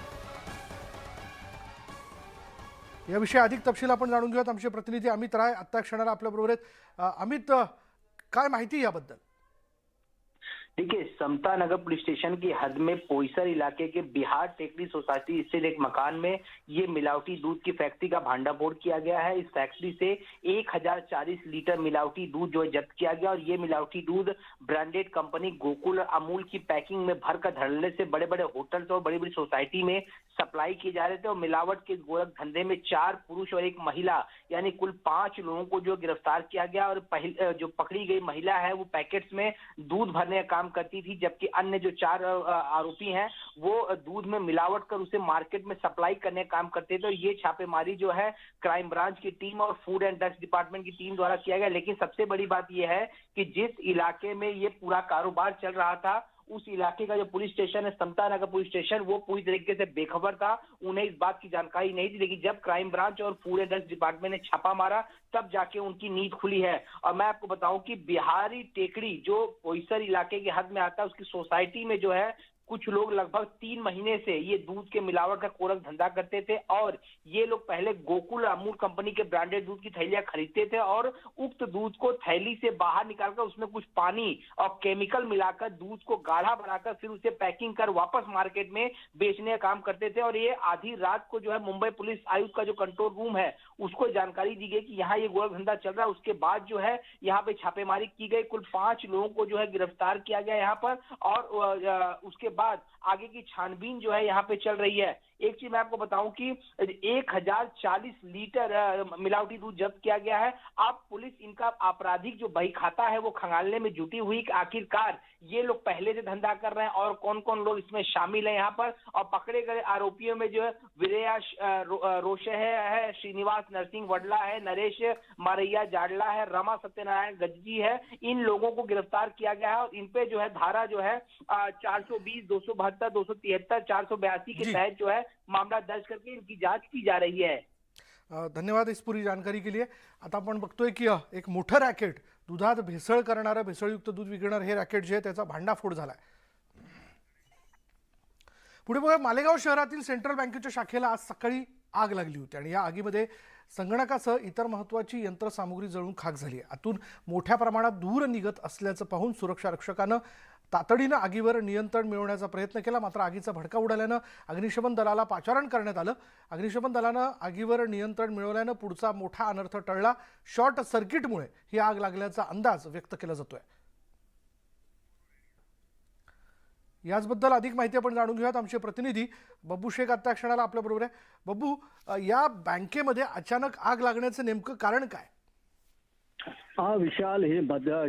याविषयी अधिक तपशील आपण जाणून घेऊयात. आमचे प्रतिनिधी अमित राय आत्ता क्षणाला आपल्याबरोबर आहेत. अमित, काय माहिती याबद्दल? देखिए, समता नगर पुलिस स्टेशन की हद में पोईसर इलाके के बिहार टेकरी सोसाइटी स्थित एक मकान में ये मिलावटी दूध की फैक्ट्री का भांडाफोड़ किया गया है. इस फैक्ट्री से 1040 लीटर मिलावटी दूध जो है जब्त किया गया और ये मिलावटी दूध ब्रांडेड कंपनी गोकुल अमूल की पैकिंग में भरकर धड़ल्ले से बड़े बड़े होटल्स और बड़ी बड़ी सोसाइटी में सप्लाई किए जा रहे थे. और मिलावट के गोरख धंधे में 4 पुरुष और 1 महिला यानी कुल 5 लोगों को जो गिरफ्तार किया गया. और जो पकड़ी गई महिला है वो पैकेट्स में दूध भरने का काम करती थी, जबकि अन्य जो 4 आरोपी हैं वो दूध में मिलावट कर उसे मार्केट में सप्लाई करने का काम करते थे. और ये छापेमारी जो है क्राइम ब्रांच की टीम और फूड एंड ड्रग्स डिपार्टमेंट की टीम द्वारा किया गया. लेकिन सबसे बड़ी बात यह है कि जिस इलाके में ये पूरा कारोबार चल रहा था उस इलाके का जो पुलिस स्टेशन है समता नगर पुलिस स्टेशन, वो पूरी तरीके से बेखबर था, उन्हें इस बात की जानकारी नहीं थी। लेकिन जब क्राइम ब्रांच और फूड एंड ड्रग्स डिपार्टमेंट ने छापा मारा तब जाके उनकी नींद खुली है। और मैं आपको बताऊं कि बिहारी टेकड़ी जो बोईसर इलाके के हद में आता है, उसकी सोसाइटी में जो है कुछ लोग लगभग 3 महीने से ये दूध के मिलावट का कोरक धंधा करते थे और ये लोग पहले गोकुल अमूल कंपनी के ब्रांडेड दूध की थैलियां खरीदते थे और उक्त दूध को थैली से बाहर निकालकर उसमें कुछ पानी और केमिकल मिलाकर दूध को गाढ़ा बनाकर फिर उसे पैकिंग कर वापस मार्केट में बेचने का काम करते थे। और ये आधी रात को जो है मुंबई पुलिस आयुक्त का जो कंट्रोल रूम है उसको जानकारी दी गई कि यहाँ ये गोरख धंधा चल रहा है। उसके बाद जो है यहाँ पे छापेमारी की गई, कुल 5 लोगों को जो है गिरफ्तार किया गया यहाँ पर और उसके बाद आगे की छानबीन जो है यहाँ पे चल रही है। एक चीज मैं आपको बताऊं कि 1040 लीटर मिलावटी दूध जब्त किया गया है। अब पुलिस इनका आपराधिक जो बही खाता है वो खंगालने में जुटी हुई कि आखिरकार ये लोग पहले से धंधा कर रहे हैं और कौन कौन लोग इसमें शामिल है यहाँ पर। और पकड़े गए आरोपियों में जो है विरया रोशे है, श्रीनिवास नरसिंह वडला है, नरेश मारैया जाडला है, रमा सत्यनारायण गज्जी है। इन लोगों को गिरफ्तार किया गया है और इन पे जो है धारा जो है 420, 272, 273, 482 के तहत जो है मामला दर्ज करके इनकी जांच की जा रही है। धन्यवाद इस पूरी जानकारी के लिए। आता आपण बघतोय की एक मोठं रॅकेट दुधात भेसळ करणारं, भेसळयुक्त दूध विकणारं हे रॅकेट जे आहे त्याचा भांडाफोड झालाय। पुढे बघा, मालेगाव शहरातील सेंट्रल बँकेच्या शाखेला आज सकाळी आग लागली होती आणि या आगीमध्ये संगणकासह इतर महत्त्वाची यंत्रसामुग्री जळून खाक झाली आहे। आतून मोठ्या प्रमाणात धूर निघत असल्याचं पाहून सुरक्षा रक्षकानं तातडीनं आगीवर नियंत्रण मिळवण्याचा प्रयत्न केला, मात्र आगीचा भडका उडाल्यानं अग्निशमन दलाला पाचारण करण्यात आलं। अग्निशमन दलानं आगीवर नियंत्रण मिळवल्यानं पुढचा मोठा अनर्थ टळला। शॉर्ट सर्किटमुळे ही आग लागल्याचा अंदाज व्यक्त केला जातोय। याचबद्दल अधिक माहिती आपण जाणून घेऊयात। आमचे प्रतिनिधी बब्बू शेख आता क्षणाला आपल्या बरोबर आहे। बब्बू, या बँकेमध्ये अचानक आग लागण्याचं नेमकं कारण काय? हा विशाल, हे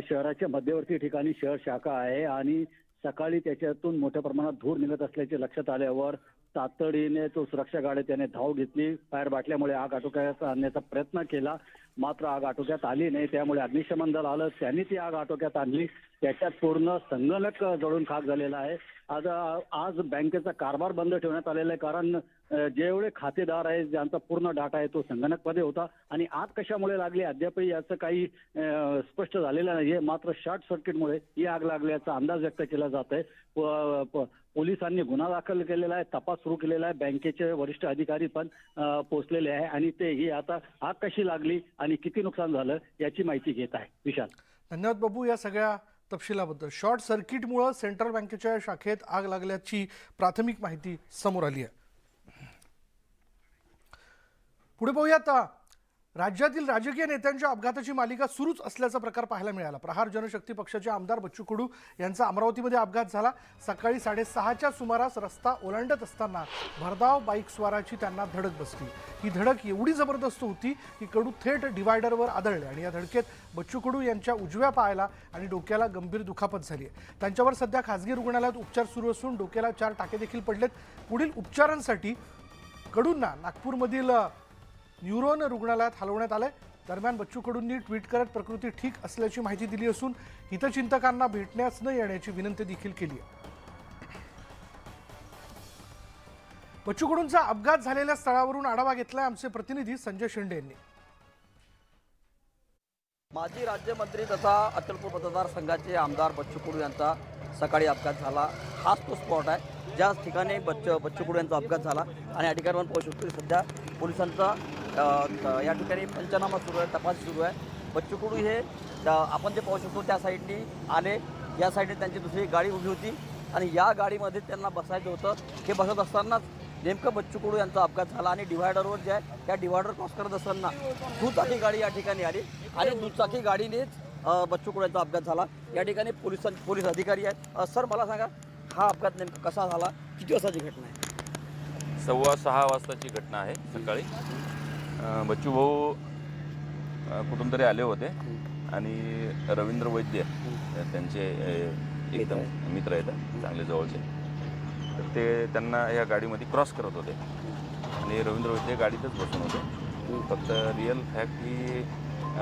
शहराच्या मध्यवर्ती ठिकाणी शहर शाखा आहे आणि सकाळी त्याच्यातून मोठ्या प्रमाणात धूर निघत असल्याचे लक्षात आल्यावर तातडीने तो सुरक्षा गाडी त्याने धाव घेतली। फायर बाटल्यामुळे आग आटोक्यात आणण्याचा प्रयत्न केला, मात्र आग आटोक्यात आली नाही। त्यामुळे अग्निशमन दल आलं, त्यांनी ती आग आटोक्यात आणली। त्याच्यात पूर्ण संगणक जळून खाक झालेला आहे। आज बँकेचा कारभार बंद ठेवण्यात आलेला आहे, कारण जेवढे खातेदार आहेत ज्यांचा पूर्ण डाटा आहे तो संगणकमध्ये होता आणि आग कशामुळे लागली अद्यापही याचं काही स्पष्ट झालेलं नाहीये। मात्र शॉर्ट सर्किटमुळे ही आग लागल्याचा अंदाज व्यक्त केला जात आहे। पोलिसांनी गुन्हा दाखल केलेला आहे, तपास सुरू केलेला आहे। बँकेचे वरिष्ठ अधिकारी पण पोहोचलेले आहे आणि ते ही आता आग कशी लागली आणि किती नुकसान झालं याची माहिती घेत आहे। विशाल, धन्यवाद बब्बू या सगळ्या तपशिलाबद्दल। शॉर्ट सर्किटमुळे सेंट्रल बँकेच्या शाखेत आग लागल्याची प्राथमिक माहिती समोर आली आहे। पुढे पाहूयात, राज्यातील राजकीय नेत्यांच्या अपघाताची मालिका सुरूच असल्याचा प्रकार पाहायला मिळाला। प्रहार जनशक्ती पक्षाचे आमदार बच्चू कडू यांचा अमरावतीमध्ये अपघात झाला। सकाळी 6:30च्या सुमारास रस्ता ओलांडत असताना भरधाव बाईक स्वाराची त्यांना धडक बसली। ही धडक एवढी जबरदस्त होती की कडू थेट डिवायडरवर आदळले आणि या धडकेत बच्चू कडू यांच्या उजव्या पायाला आणि डोक्याला गंभीर दुखापत झाली आहे। त्यांच्यावर सध्या खासगी रुग्णालयात उपचार सुरू असून डोक्याला 4 टाके देखील पडलेत। पुढील उपचारांसाठी कडूंना नागपूरमधील न्यूरोन रुग्णालयात हलवण्यात आले। दरम्यान बच्चू कडूंनी ट्विट करत प्रकृती ठीक असल्याची माहिती दिली असून हितचिंतकांना भेटण्यास न येण्याची विनंती देखील केली आहे। बच्चू कडूंचा अपघात झालेल्या स्थळावरून आढावा घेतलाय आमचे प्रतिनिधी संजय शिंदे यांनी। माजी राज्यमंत्री तथा अचलपूर मतदारसंघाचे आमदार बच्चू कडू यांचा सकाळी अपघात झाला। हाच तो स्पॉट आहे ज्या ठिकाणी बच्चू कडू यांचा अपघात झाला आणि या ठिकाणी आपण पाहू शकतो सध्या पोलिसांचा या ठिकाणी पंचनामा सुरू आहे, तपास सुरू आहे। बच्चू कडू हे आपण जे पाहू शकतो त्या साईडनी आले, या साईडने त्यांची दुसरी गाडी उभी होती आणि या गाडीमध्ये त्यांना बसायचं होतं। हे बसत असतानाच नेमकं बच्चू कडू यांचा अपघात झाला आणि डिव्हायडरवर जे आहे त्या डिव्हायडर क्रॉस करत असताना दुचाकी गाडी या ठिकाणी आली आणि दुचाकी गाडीनेच बच्चू कडू यांचा अपघात झाला। या ठिकाणी पोलीस अधिकारी आहेत। सर, मला सांगा, हा अपघात नेमका कसा झाला, किती वाजताची घटना आहे? 6:15 वाजताची घटना आहे सकाळी। बच्चू भाऊ कुठून तरी आले होते आणि रवींद्र वैद्य त्यांचे एकदम मित्र आहेत चांगले जवळचे, तर ते त्यांना या गाडीमध्ये क्रॉस करत होते आणि रवींद्र वैद्य गाडीतच बसून होते। फक्त रिअल फॅक्ट ही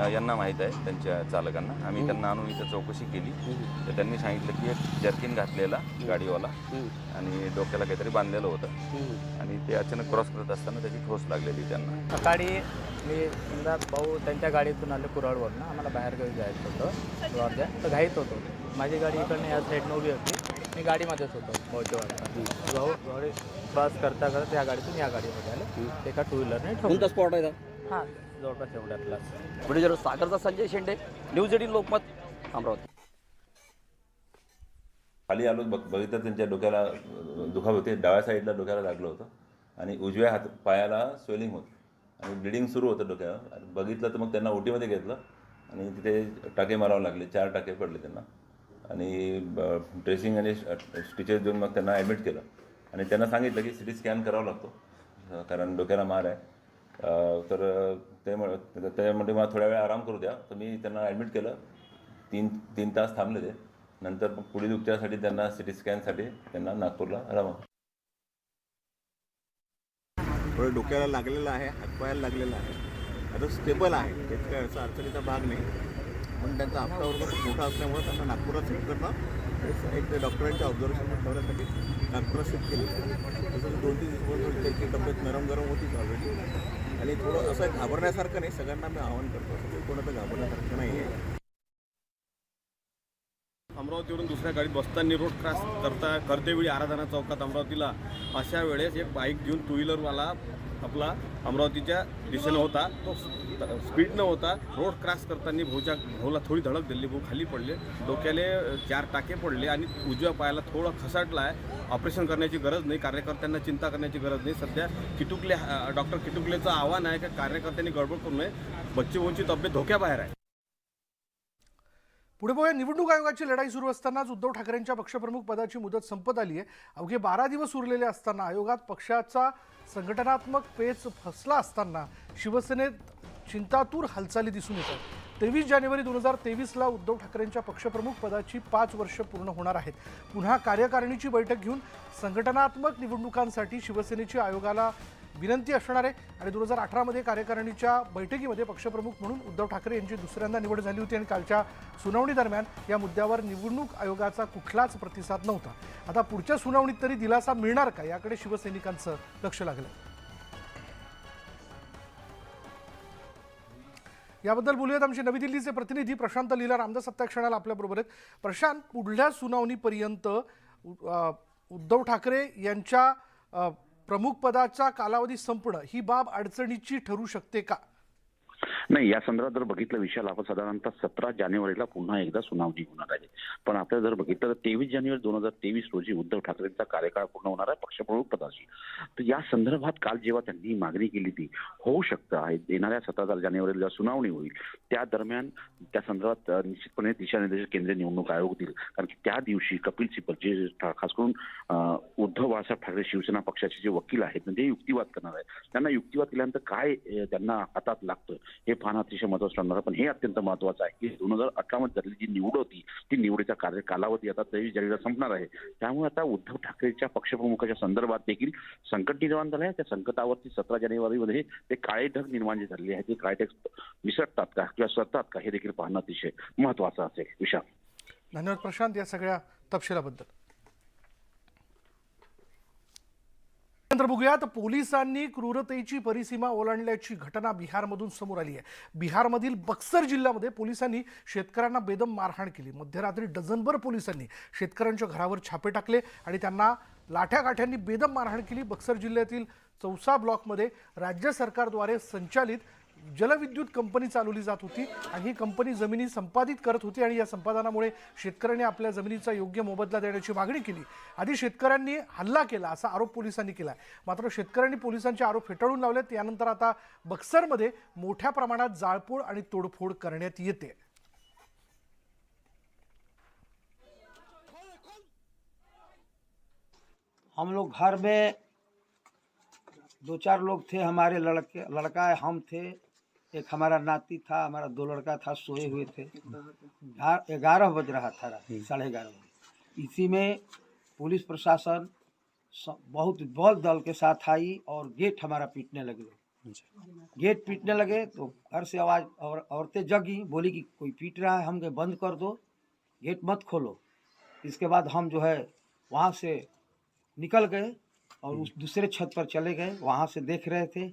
यांना माहीत आहे, त्यांच्या चालकांना. आम्ही त्यांना आणून इथं चौकशी केली तर त्यांनी सांगितलं की एक जर्किन घातलेला गाडीवाला आणि डोक्याला काहीतरी बांधलेलं होतं आणि ते अचानक क्रॉस करत असताना त्याची ठोस लागलेली त्यांना. सकाळी मी समजा भाऊ त्यांच्या गाडीतून आले कुराडवरनं, आम्हाला बाहेरगावी जायचं होतं कुराडच्या, तर घाईत होतो. माझी गाडी इकडनं या साईडनं उभी होती, मी गाडीमध्येच होतो भाऊच्या वाजता. भाऊ गाडी क्रॉस करता करता या गाडीतून या गाडीमध्ये आले, एका टू व्हीलरने कोणता स्पॉट आहे हां जवळपास एवढ्यातला. व्हिडिओ सागरचा संजय शेंडे, न्यूज 18 लोकमत, अमरावती. खाली आलो बघितलं त्यांच्या डोक्याला दुखापत होते, डाव्या साईडला डोक्याला लागलं होतं आणि उजव्या पायाला स्वेलिंग होतं आणि ब्लिडिंग सुरू होतं डोक्यावर. आणि बघितलं तर मग त्यांना ओटीमध्ये घेतलं आणि तिथे टाके मारावे लागले, 4 टाके पडले त्यांना आणि ड्रेसिंग आणि स्टिचेस देऊन मग त्यांना ॲडमिट केलं आणि त्यांना सांगितलं की CT स्कॅन करावा लागतो कारण डोक्याला मार आहे. तर त्यामध्ये मला थोड्या वेळ आराम करू द्या, तर मी त्यांना ॲडमिट केलं. 3 तास थांबले ते. नंतर मग पुढील उपचारासाठी त्यांना CT स्कॅनसाठी त्यांना नागपूरला रवाना. थोडं डोक्याला लागलेलं आहे, हातपायाला लागलेलं आहे, आता स्टेबल आहे, त्यात काय असा अडचणीचा भाग नाही. पण त्यांचा हप्ता वर्ग खूप मोठा असल्यामुळे त्यांना नागपुरात शिफ्ट करणं एक डॉक्टरांच्या ऑब्झर्वेशनवर ठेवण्यासाठी नागपुरात शिफ्ट केली. तसंच 2-3 दिवसांपूर्वी त्यांची तब्येत नरम गरम होतीच ऑलरेडी आणि थोडं असं घाबरण्यासारखं नाही. सगळ्यांना मी आवाहन करतो असं कोणाचं घाबरण्यासारखं नाही आहे. अमरावतीवरून दुसऱ्या गाडीत बसताना रोड क्रॉस करतेवेळी आराधना चौकात अमरावतीला अशा वेळेस एक बाईक घेऊन 2 व्हीलरवाला आपला अमरावतीच्या दिशेनं होता. तो स्पीडनं होता. रोड क्रॉस करताना भाऊला थोडी धडक दिली. भाऊ खाली पडले, डोक्याले 4 टाके पडले आणि उजव्या पायाला थोडं खसाटला आहे. ऑपरेशन करण्याची गरज नाही, कार्यकर्त्यांना चिंता करण्याची गरज नाही. सध्या डॉक्टर किटुकलेचं आव्हान आहे की कार्यकर्त्यांनी गडबड करू नये, बच्चे भाऊंची तब्येत धोक्याबाहेर आहे. पुढे बघूया, निवडणूक आयोगाची लढाई सुरू असतानाच उद्धव ठाकरेंच्या पक्षप्रमुख पदाची मुदत संपत आली आहे. अवघे 12 दिवस उरलेले असताना आयोगात पक्षाचा संघटनात्मक पेच फसला असताना शिवसेनेत चिंतातूर हालचाली दिसून येतात. 23 जानेवारी 2023ला उद्धव ठाकरेंच्या पक्षप्रमुख पदाची 5 वर्ष पूर्ण होणार आहेत. पुन्हा कार्यकारिणीची बैठक घेऊन संघटनात्मक निवडणुकांसाठी शिवसेनेची आयोगाला विनंती असणार आहे आणि 2018मध्ये कार्यकारिणीच्या बैठकीमध्ये पक्षप्रमुख म्हणून उद्धव ठाकरे यांची दुसऱ्यांदा निवड झाली होती आणि कालच्या सुनावणी दरम्यान या मुद्द्यावर निवडणूक आयोगाचा कुठलाच प्रतिसाद नव्हता. आता पुढच्या सुनावणीत तरी दिलासा मिळणार का, याकडे शिवसैनिकांचं लक्ष लागलं. याबद्दल बोलूयात आमचे नवी दिल्लीचे प्रतिनिधी प्रशांत लीला रामदास आत्ता क्षणाला आपल्याबरोबर आहेत. प्रशांत, पुढल्या सुनावणीपर्यंत उद्धव ठाकरे यांच्या प्रमुख पदाचा कालावधी संपणं ही बाब अडचणीची ठरू शकते का? नाही, या संदर्भात जर बघितलं विशाल, आपण साधारणतः 17 जानेवारीला पुन्हा एकदा सुनावणी होणार आहे. पण आता जर बघितलं तर 23 जानेवारी 2023 रोजी उद्धव ठाकरेंचा कार्यकाळ पूर्ण होणार आहे पक्षप्रमुख पदाची. तर या संदर्भात काल जेव्हा त्यांनी मागणी केली ती होऊ शकतं आहे, येणाऱ्या 17 जानेवारीला सुनावणी होईल त्या दरम्यान त्या संदर्भात निश्चितपणे दिशानिर्देश केंद्रीय निवडणूक आयोग देईल. कारण की त्या दिवशी कपिल सिब्बल जे खास करून उद्धव बाळासाहेब ठाकरे शिवसेना पक्षाचे जे वकील आहेत म्हणजे युक्तिवाद करणार आहेत, त्यांना युक्तिवाद केल्यानंतर काय त्यांना हातात लागतं हे पाहणं अतिशय महत्त्वाचं ठरणार. पण हे अत्यंत महत्त्वाचं आहे की 2018 मध्ये झालेली जी निवड होती ती निवडीचा कालावधी आता 23 जानेवारीला संपणार आहे. त्यामुळे आता उद्धव ठाकरेच्या पक्षप्रमुखाच्या संदर्भात देखील संकट निर्माण झालं आहे. त्या संकटावरती 17 जानेवारीमध्ये ते काळे ढग निर्माण झालेले आहेत, ते काळे ढग विसरतात का किंवा सरतात का हे देखील पाहणं अतिशय महत्त्वाचं असेल. विशाल, धन्यवाद प्रशांत या सगळ्या तपशिलाबद्दल. नंतर बघूयात, पोलिसांनी क्रूरतेची परिसीमा ओलांडल्याची घटना बिहारमधून समोर आली आहे. बिहारमधील बक्सर जिल्ह्यामध्ये पोलिसांनी शेतकऱ्यांना बेदम मारहाण केली. मध्यरात्री डझनभर पोलिसांनी शेतकऱ्यांच्या घरावर छापे टाकले आणि त्यांना लाठ्याकाठ्यांनी बेदम मारहाण केली. बक्सर जिल्ह्यातील चौसा ब्लॉकमध्ये राज्य सरकारद्वारे संचालित जलविद्युत कंपनी चालवली जात होती आणि ही कंपनी जमिनी संपादित करत होती आणि या संपादनामुळे शेतकऱ्यांनी आपल्या जमिनीचा योग्य मोबदला देण्याची मागणी केली. आधी शेतकऱ्यांनी हल्ला केला असा आरोप पोलिसांनी केला, मात्र शेतकऱ्यांनी पोलिसांचे आरोप फेटाळून लावलेत. यानंतर आता बक्सरमध्ये मोठ्या प्रमाणात जाळपोळ आणि तोडफोड करण्यात येते. हम लोग घर में 2-4 लोग थे, हमारे लड़का है, हम थे, एक हमारा नाती था, हमारा 2 लड़का था, सोए हुए थे. 11 बज रहा था, 11:30 बजे. इसी में पुलिस प्रशासन बहुत बल दल के साथ आई और गेट हमारा पीटने लगे. गेट पीटने लगे तो घर से आवाज़ और औरतें जगी, बोली कि कोई पीट रहा है, हम कहे बंद कर दो, गेट मत खोलो। इसके बाद हम जो है वहाँ से निकल गए और उस दूसरे छत पर चले गए। वहाँ से देख रहे थे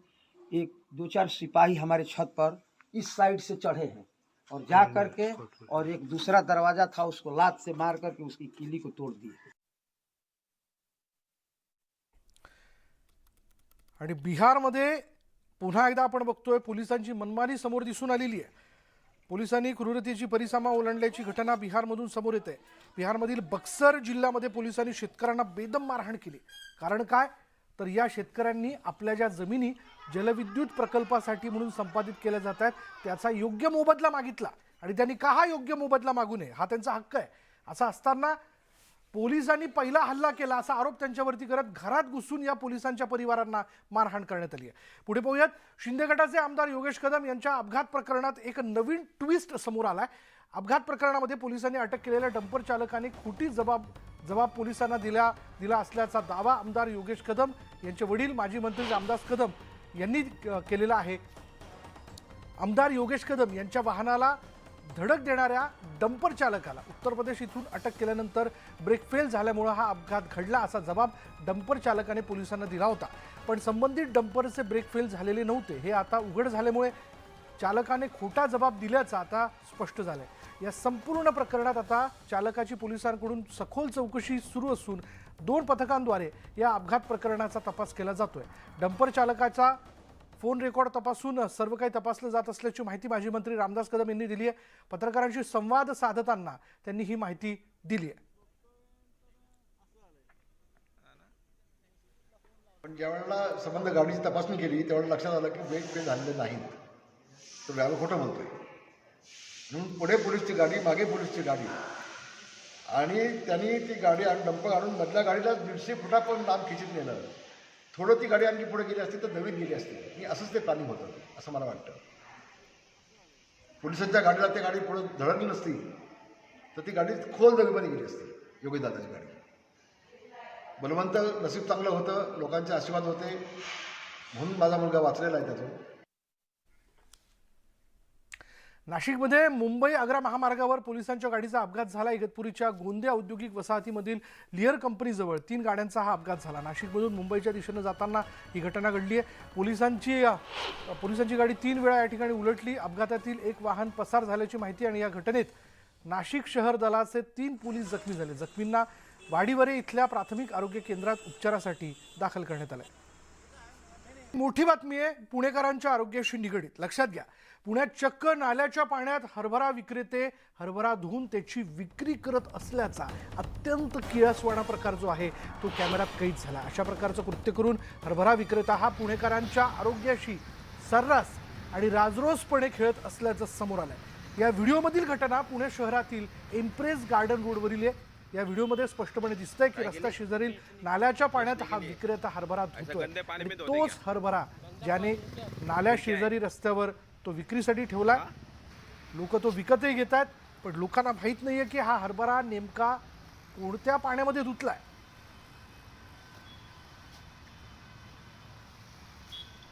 एक 2-4 सिपाही हमारे छत पर इस साइड से चढ़े हैं और जा करके और एक दूसरा दरवाजा था उसको लात से मार करके उसकी किली को तोड़ दिए। आणि बिहारमध्ये पुन्हा एकदा आपण बघतोय पोलिसांची मनमानी समोर दिसून आलेली आहे। पोलिसांनी क्रूरतेची परिसीमा ओलांडल्याची घटना बिहारमधून समोर येते। बिहारमधील बक्सर जिल्ह्यामध्ये पोलिसांनी शेतकऱ्यांना बेदम मारहाण केली। कारण काय तर या शेतकऱ्यांनी आपल्या ज्या जमिनी जलविद्युत प्रकल्पासाठी म्हणून संपादित केल्या जात आहेत त्याचा योग्य मोबदला मागितला आणि त्यांनी का हा योग्य मोबदला मागू नये हा त्यांचा हक्क आहे। असं असताना पोलिसांनी पहिला हल्ला केला असा आरोप त्यांच्यावरती करत घरात घुसून या पोलिसांच्या परिवारांना मारहाण करण्यात आली आहे। पुढे पाहूयात, शिंदे गटाचे आमदार योगेश कदम यांच्या अपघात प्रकरणात एक नवीन ट्विस्ट समोर आलाय। अपघात प्रकरणामध्ये पोलिसांनी अटक केलेल्या डंपर चालकाने खोटी जबाब पोलिसांना दिला असल्याचा दावा आमदार योगेश कदम यांचे वडील माजी मंत्री रामदास कदम यांनी केलेला आहे। आमदार योगेश कदम यांच्या वाहनाला धडक देणाऱ्या डंपर चालकाला उत्तर प्रदेश इथून अटक केल्यानंतर ब्रेक फेल झाल्यामुळे हा अपघात घडला असा जबाब डंपर चालकाने पोलिसांना दिला होता। पण संबंधित डंपरचे ब्रेक फेल झालेले नव्हते हे आता उघड झाल्यामुळे चालकाने खोटा जबाब दिल्याचं आता स्पष्ट झालंय। या संपूर्ण प्रकरणात आता चालकाची पोलिसांकडून सखोल चौकशी सुरू असून 2 पथकांद्वारे या अपघात प्रकरणाचा तपास केला जातोय। डंपर चालकाचा फोन रेकॉर्ड तपासून सर्व काही तपासलं जात असल्याची माहिती माजी मंत्री रामदास कदम यांनी दिली आहे। पत्रकारांशी संवाद साधताना त्यांनी ही माहिती दिली आहे। पण ज्यावेळेला संबंध गाडीची तपासणी केली त्यावेळेला लक्षात आलं की ब्रेक फेल झालेले नाहीत, तो ड्रायव्हर खोटं बोलतोय। म्हणून पुढे पोलीसची गाडी, मागे पोलीसची गाडी आणि त्यांनी ती गाडी डंपर आणून मधल्या गाडीला 150 फुटापर्यंत लांब खिचत नेलं। थोडं ती गाडी आणखी पुढे गेली असती तर नवीन गेली असती आणि असंच ते प्लॅनिंग होतं असं मला वाटतं। पोलिसांच्या गाडीला ती गाडी पुढे धडकली नसती तर ती गाडी खोल दरीमध्ये गेली असती। योगी दादाची गाडी बलवंत नशीब चांगलं होतं, लोकांचे आशीर्वाद होते म्हणून माझा मुलगा वाचलेला आहे त्यातून। नाशिकमध्ये मुंबई आग्रा महामार्गावर पोलिसांच्या गाडीचा अपघात झाला। इगतपुरीच्या गोंदे औद्योगिक वसाहतीमधील लिअर कंपनीजवळ 3 गाड्यांचा हा अपघात झाला। नाशिकमधून मुंबईच्या दिशेने जाताना ही घटना घडली आहे। पोलिसांची गाडी 3 वेळा या ठिकाणी उलटली। अपघातातील एक वाहन पसार झाल्याची माहिती आणि या घटनेत नाशिक शहर दलाचे 3 पोलीस जखमी झाले। जखमींना वाडीवरे इथल्या प्राथमिक आरोग्य केंद्रात उपचारासाठी दाखल करण्यात आले। मोठी बातमी आहे पुणेकरांच्या आरोग्याशी निगडीत। लक्षात घ्या, पुण्यात चक्क नाल्याच्या पाण्यात हरभरा विक्रेते हरभरा धुवून त्याची विक्री करत असल्याचा अत्यंत किळसवाणा प्रकार जो आहे तो कॅमेऱ्यात कैद झाला। अशा प्रकारचं कृत्य करून हरभरा विक्रेता हा पुणेकरांच्या आरोग्याशी सर्रास आणि राजरोसपणे खेळत असल्याचं समोर आलंय। या व्हिडिओमधील घटना पुणे शहरातील एम्प्रेस गार्डन रोडवरील आहे। या व्हिडिओमध्ये स्पष्टपणे दिसतंय की रस्त्या शेजारील नाल्याच्या पाण्यात हा विक्रेता हरभरा धुतोय। तोच हरभरा ज्याने नाल्या शेजारी रस्त्यावर तो विक्रीसाठी ठेवला। लोक तो विकतही घेत आहेत, पण लोकांना माहीत नाहीये की हा हरभरा नेमका कोणत्या पाण्यामध्ये धुतलाय।